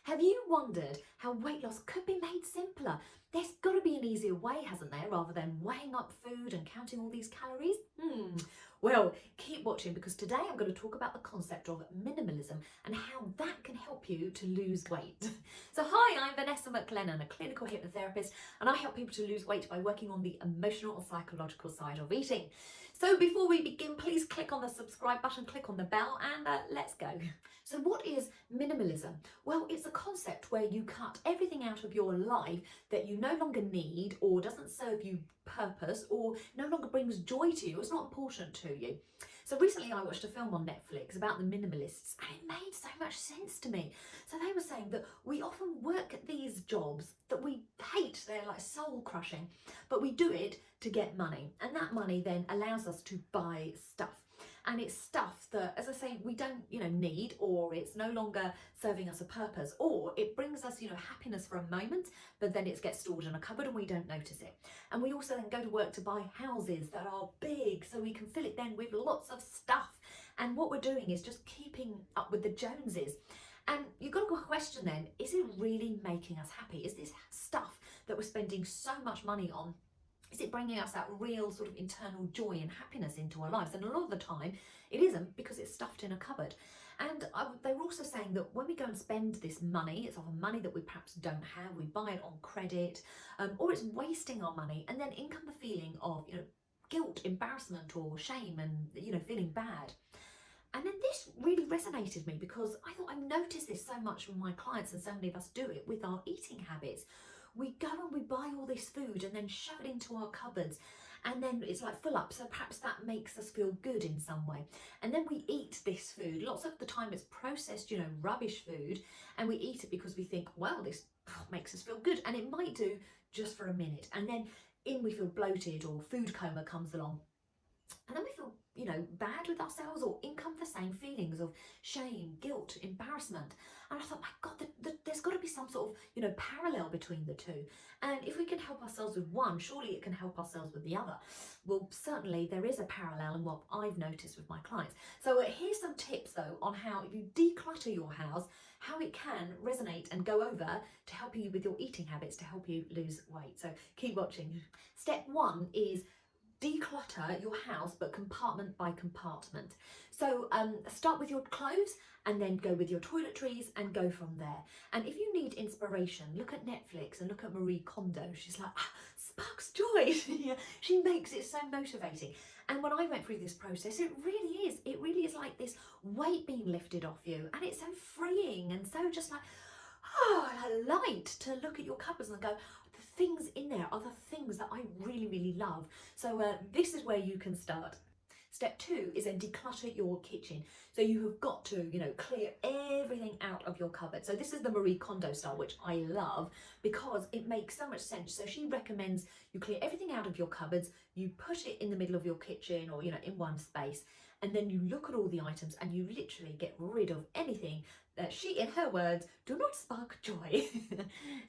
Have you wondered how weight loss could be made simpler? There's got to be an easier way, hasn't there, rather than weighing up food and counting all these calories? Well, keep watching because today I'm going to talk about the concept of minimalism and how that can help you to lose weight. So hi, I'm Vanessa McLennan, a clinical hypnotherapist, and I help people to lose weight by working on the emotional and psychological side of eating. So before we begin, please click on the subscribe button, click on the bell, and let's go. So what is minimalism? Well, it's a concept where you cut everything out of your life that you no longer need or doesn't serve you purpose or no longer brings joy to you. It's not important to you. So recently I watched a film on Netflix about the minimalists and it made so much sense to me. So they were saying that we often work at these jobs that we hate, they're like soul crushing, but we do it to get money, and that money then allows us to buy stuff. And it's stuff that, as I say, we don't, need, or it's no longer serving us a purpose, or it brings us, happiness for a moment, but then it gets stored in a cupboard and we don't notice it. And we also then go to work to buy houses that are big, so we can fill it then with lots of stuff. And what we're doing is just keeping up with the Joneses. And you've got to question then, is it really making us happy? Is this stuff that we're spending so much money on, is it bringing us that real sort of internal joy and happiness into our lives? And a lot of the time it isn't, because it's stuffed in a cupboard. And they were also saying that when we go and spend this money, it's often money that we perhaps don't have, we buy it on credit, or it's wasting our money, and then in comes the feeling of guilt, embarrassment or shame, and feeling bad. And then this really resonated with me because I thought, I've noticed this so much with my clients, and so many of us do it with our eating habits. We go and we buy all this food and then shove it into our cupboards, and then it's like full up, so perhaps that makes us feel good in some way. And then we eat this food. Lots of the time it's processed, rubbish food, and we eat it because we think, well, this makes us feel good, and it might do just for a minute. And then we feel bloated, or food coma comes along. And then we feel, bad with ourselves, or in come the same feelings of shame, guilt, embarrassment. And I thought, my God, there's got to be some sort of, parallel between the two. And if we can help ourselves with one, surely it can help ourselves with the other. Well, certainly there is a parallel in what I've noticed with my clients. So here's some tips though on how, if you declutter your house, how it can resonate and go over to help you with your eating habits, to help you lose weight. So keep watching. Step one is declutter your house, but compartment by compartment. So start with your clothes and then go with your toiletries and go from there. And if you need inspiration, look at Netflix and look at Marie Kondo. She's like, sparks joy. She makes it so motivating. And when I went through this process, it really is like this weight being lifted off you, and it's so freeing and so just like, a light to look at your cupboards and go, the things in there are the things that I really love. So this is where you can start. Step two is then declutter your kitchen. So you have got to, clear everything out of your cupboard. So this is the Marie Kondo style, which I love because it makes so much sense. So she recommends you clear everything out of your cupboards, you put it in the middle of your kitchen or, in one space, and then you look at all the items and you literally get rid of anything that she, in her words, do not spark joy.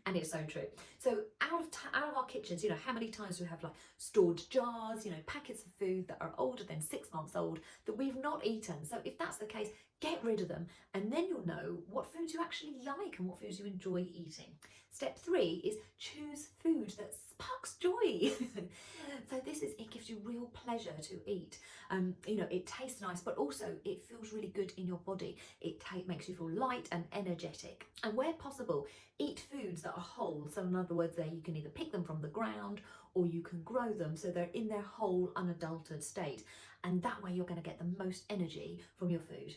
And it's so true. So out of our kitchens, how many times we have like stored jars, packets of food that are older than 6 months old that we've not eaten. So if that's the case, get rid of them, and then you'll know what foods you actually like and what foods you enjoy eating. Step three is choose food that sparks joy. So it gives you real pleasure to eat. It tastes nice, but also it feels really good in your body. It makes you feel light and energetic. And where possible, eat foods that are whole. So in other words, you can either pick them from the ground or you can grow them so they're in their whole unadulterated state. And that way you're going to get the most energy from your food.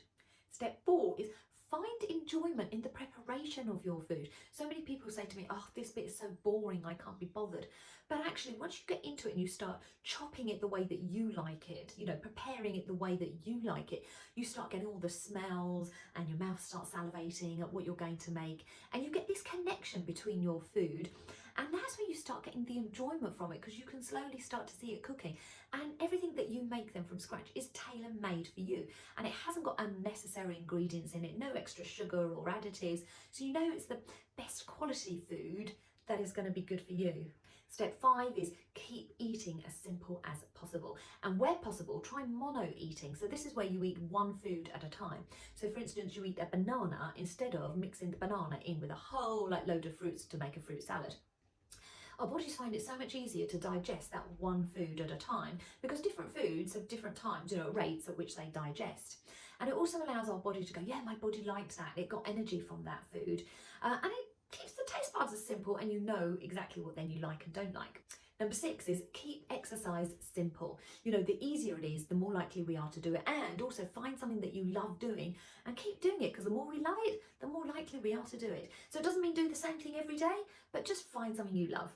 Step four is find enjoyment in the preparation of your food. So many people say to me, this bit is so boring, I can't be bothered. But actually, once you get into it and you start chopping it the way that you like it, preparing it the way that you like it, you start getting all the smells and your mouth starts salivating at what you're going to make. And you get this connection between your food. And that's where you start getting the enjoyment from it, because you can slowly start to see it cooking. And everything that you make then from scratch is tailor-made for you. And it hasn't got unnecessary ingredients in it, no extra sugar or additives. So it's the best quality food that is going to be good for you. Step 5 is keep eating as simple as possible. And where possible, try mono eating. So this is where you eat one food at a time. So for instance, you eat a banana instead of mixing the banana in with a whole load of fruits to make a fruit salad. Our bodies find it so much easier to digest that one food at a time because different foods have different times, rates at which they digest. And it also allows our body to go, yeah, my body likes that. It got energy from that food. And it keeps the taste buds as simple, and you know exactly what then you like and don't like. Number 6 is keep exercise simple. The easier it is, the more likely we are to do it. And also find something that you love doing and keep doing it, because the more we love it, the more likely we are to do it. So it doesn't mean do the same thing every day, but just find something you love.